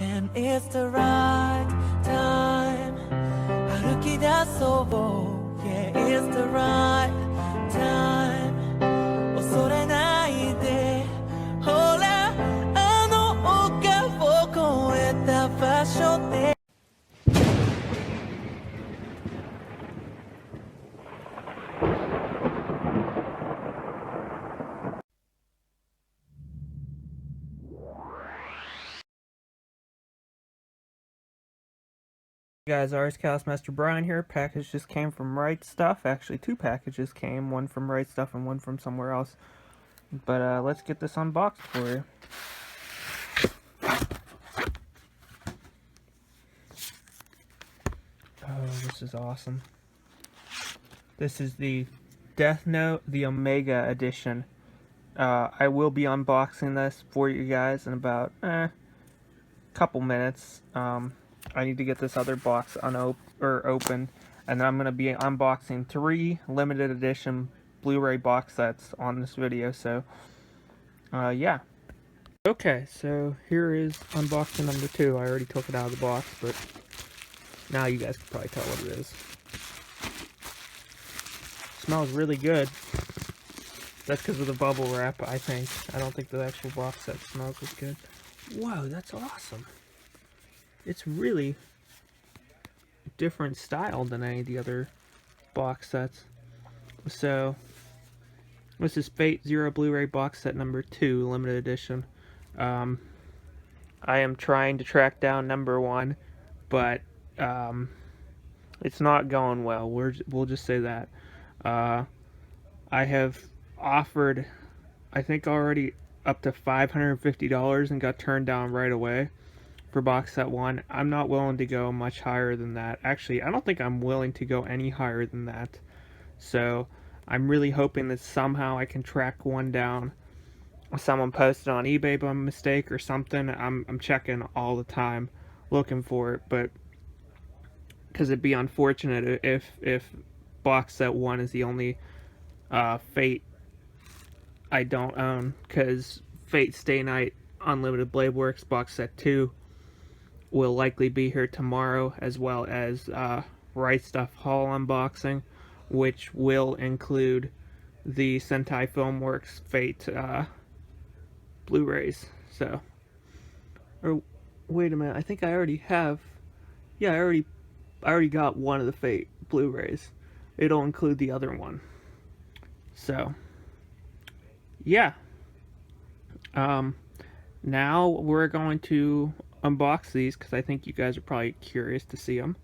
And it's the right time 歩き出そう Yeah, it's the right time 恐れないでほらあの丘を越えた場所でHey guys, RS Chaos Master Brian here. Package just came from Right Stuff. Actually, two packages came, one from Right Stuff and one from somewhere else. But let's get this unboxed for you. Oh, this is awesome. This is the Death Note, the Omega Edition. I will be unboxing this for you guys in about couple minutes. I need to get this other box open, and then I'm going to be unboxing 3 limited edition Blu-ray box sets on this video, so yeah. Okay, so here is unboxing number 2. I already took it out of the box, but now you guys can probably tell what it is. Smells really good. That's because of the bubble wrap, I think. I don't think the actual box set smells as good. Whoa, that's awesome. It's really different style than any of the other box sets. So, this is Fate Zero Blu-ray box set number 2, limited edition. I am trying to track down number 1, but it's not going well. We'll just say that. I have offered, I think already up to $550 and got turned down right away for box set 1. I'm not willing to go much higher than that. Actually, I don't think I'm willing to go any higher than that. So I'm really hoping that somehow I can track one down. Someone posted on eBay by mistake or something. I'm checking all the time looking for it, but because it'd be unfortunate if box set 1 is the only Fate I don't own, because Fate Stay Night Unlimited Blade Works box set 2 will likely be here tomorrow, as well as Right Stuff haul unboxing, which will include the Sentai Filmworks Fate Blu-rays. So, or wait a minute, I think I already have. Yeah, I already got one of the Fate Blu-rays. It'll include the other one. So, yeah. Now we're going to unbox these because I think you guys are probably curious to see them.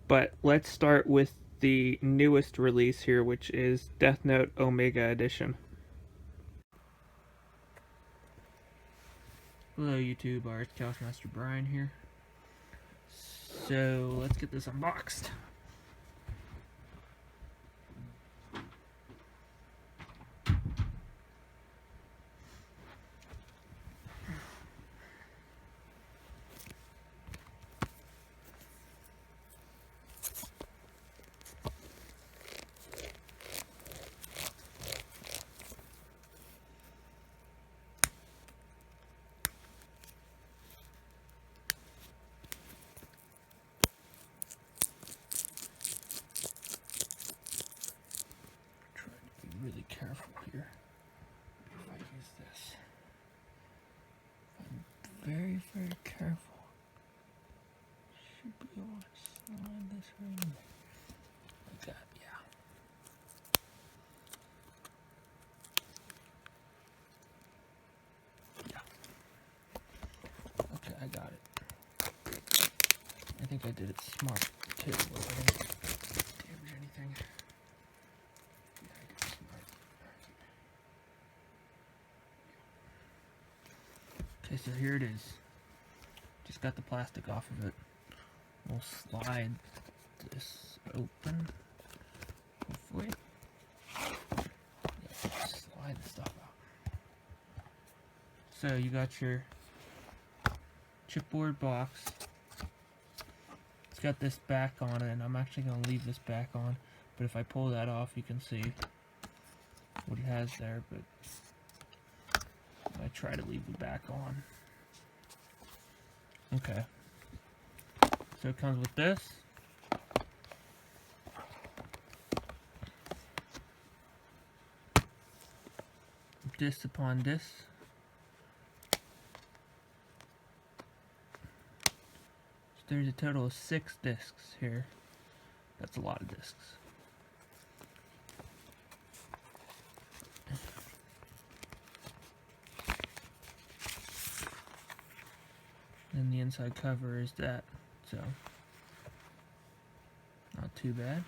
But let's start with the newest release here, which is Death Note Omega Edition. Hello YouTube, RS Chaos Master Brian here. So let's get this unboxed. Really careful here if I use this. I'm very, very careful. Should be able to slide this right in there. Like that, yeah. Yeah. Okay, I got it. I think I did it smart too. I didn't damage anything. Okay, so here it is. Just got the plastic off of it. We'll slide this open. Hopefully. Yeah, slide the stuff out. So you got your chipboard box. It's got this back on it, and I'm actually going to leave this back on. But if I pull that off, you can see what it has there. But I try to leave the back on. Okay. So it comes with this. Disc upon disc. So there's a total of 6 discs here. That's a lot of discs. And the inside cover is that, so not too bad.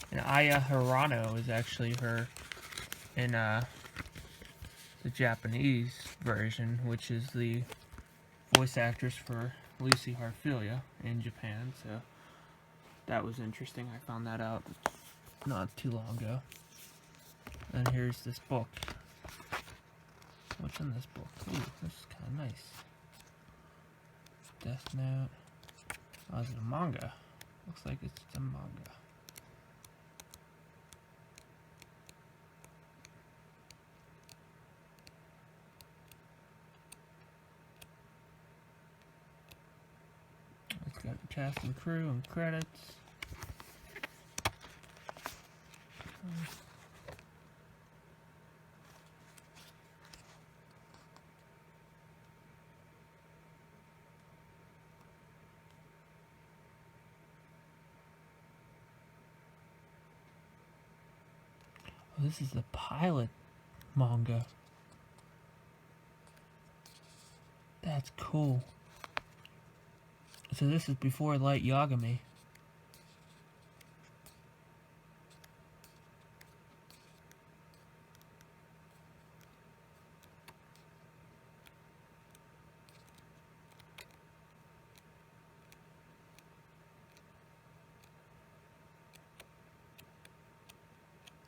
And Aya Hirano is actually her in the Japanese version, which is the voice actress for Lucy Harfilia in Japan. So that was interesting. I found that out not too long ago. And here's this book. What's in this book? Ooh, this is kind of nice. Death Note. Oh, is it a manga? Looks like it's a manga. It's got the cast and crew and credits. Oh, this is the pilot manga. That's cool. So this is before Light Yagami.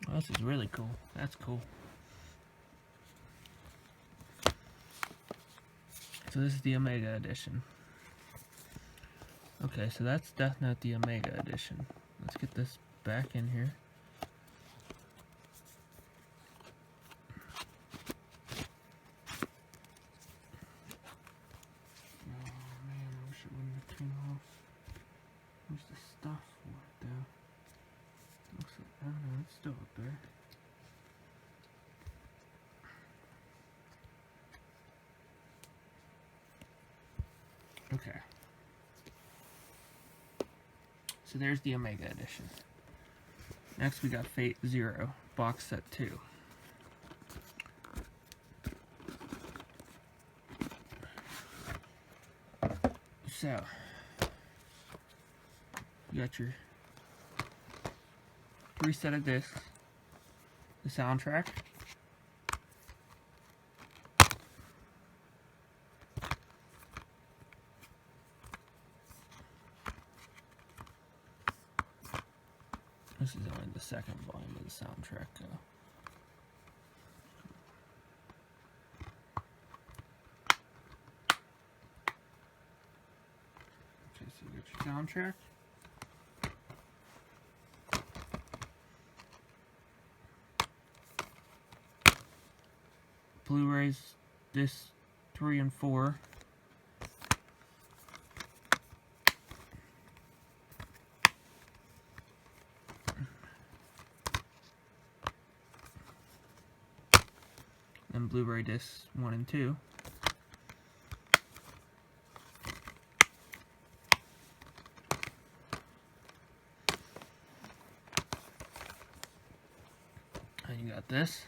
Oh, this is really cool. That's cool. So this is the Omega Edition. Okay, so that's Death Note, the Omega Edition. Let's get this back in here. Oh man, I wish it wouldn't have turned off. Where's the stuff for it though? Looks like, I don't know, it's still up there. Okay. So there's the Omega Edition. Next we got Fate Zero, box set 2. So, you got your 3 set of discs, the soundtrack, this is only the second volume of the soundtrack. Okay, so you got your soundtrack. Blu-rays, disc 3 and 4. And Blu-ray discs 1 and 2. And you got this,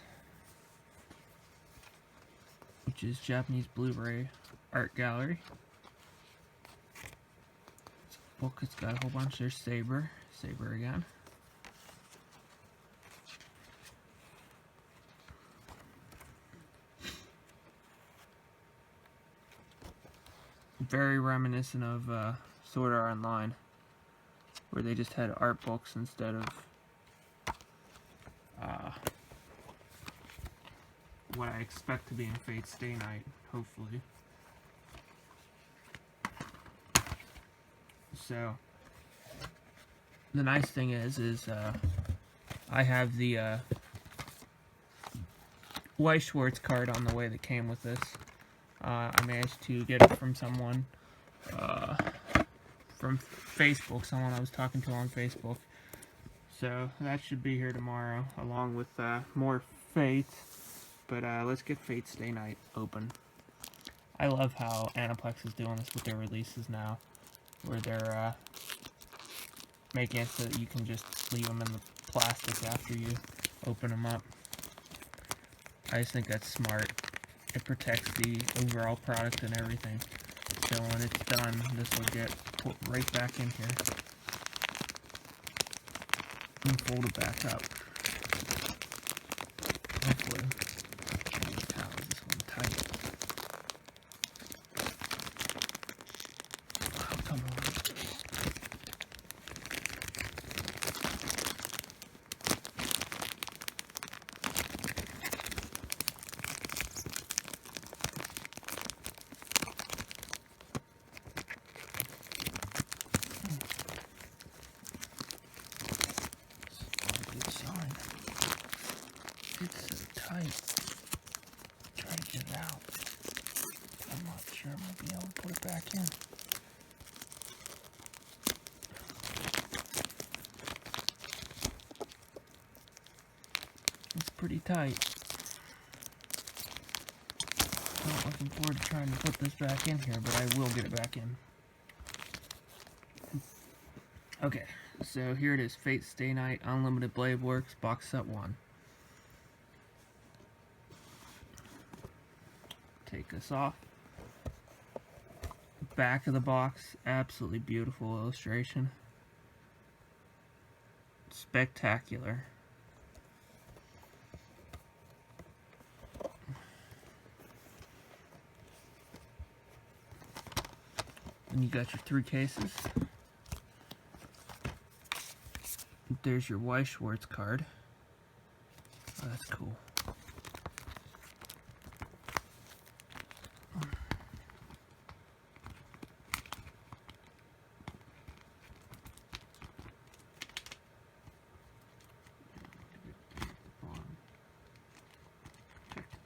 which is Japanese Blu-ray art gallery. It's a book. It's got a whole bunch. There's Saber again. Very reminiscent of Sword Art Online, where they just had art books instead of what I expect to be in Fate's Stay Night, hopefully. So, the nice thing is I have the Weiss Schwarz card on the way that came with this. I managed to get it from someone from Facebook, someone I was talking to on Facebook. So that should be here tomorrow, along with more Fate. But let's get Fate Stay Night open. I love how Aniplex is doing this with their releases now, where they're making it so that you can just leave them in the plastic after you open them up. I just think that's smart. It protects the overall product and everything. So when it's done, this will get put right back in here and fold it back up. Hopefully. How is this one tight? Oh, come on. It's so tight. Try to get it out. I'm not sure I'm going to be able to put it back in. It's pretty tight. I'm not looking forward to trying to put this back in here, but I will get it back in. Okay, so here it is. Fate Stay Night Unlimited Blade Works Box Set 1. Take this off. Back of the box, absolutely beautiful illustration. Spectacular. And you got your 3 cases. There's your Weiss Schwarz card. Oh, that's cool.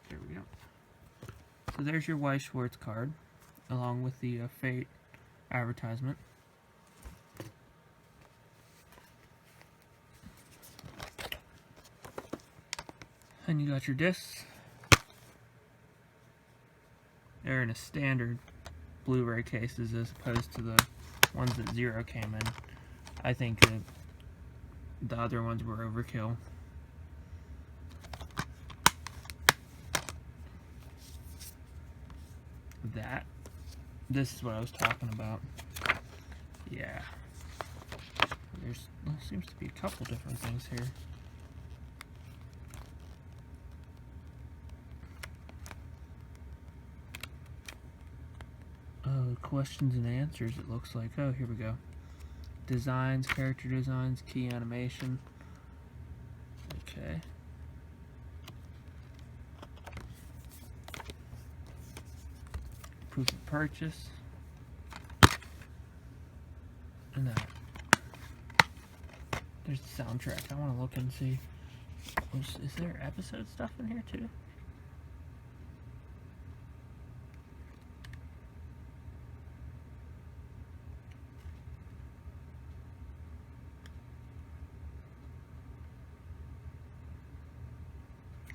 There we go. So there's your Weiss Schwarz card, along with the Fate advertisement. And you got your discs. They're in a standard Blu-ray cases as opposed to the ones that Zero came in. I think that the other ones were overkill. This is what I was talking about. Yeah. There seems to be a couple different things here. Oh, questions and answers, it looks like. Oh, here we go. Designs, character designs, key animation. Okay. Proof of purchase. And that. There's the soundtrack. I want to look and see. Is there episode stuff in here too?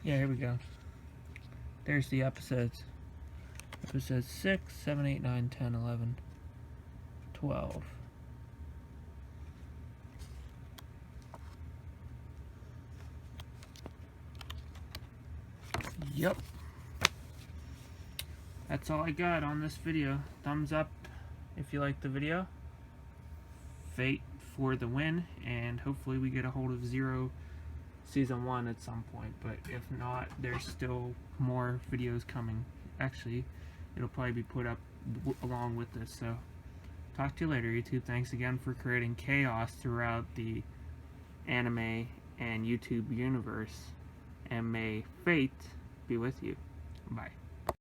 Yeah, here we go. There's the episodes. Episodes 6, 7, 8, 9, 10, 11, 12. Yep. That's all I got on this video. Thumbs up if you like the video. Fate for the win, and hopefully we get a hold of Zero Season 1 at some point, but if not, there's still more videos coming. Actually, it'll probably be put up along with this, so talk to you later, YouTube. Thanks again for creating chaos throughout the anime and YouTube universe, and may Fate be with you. Bye.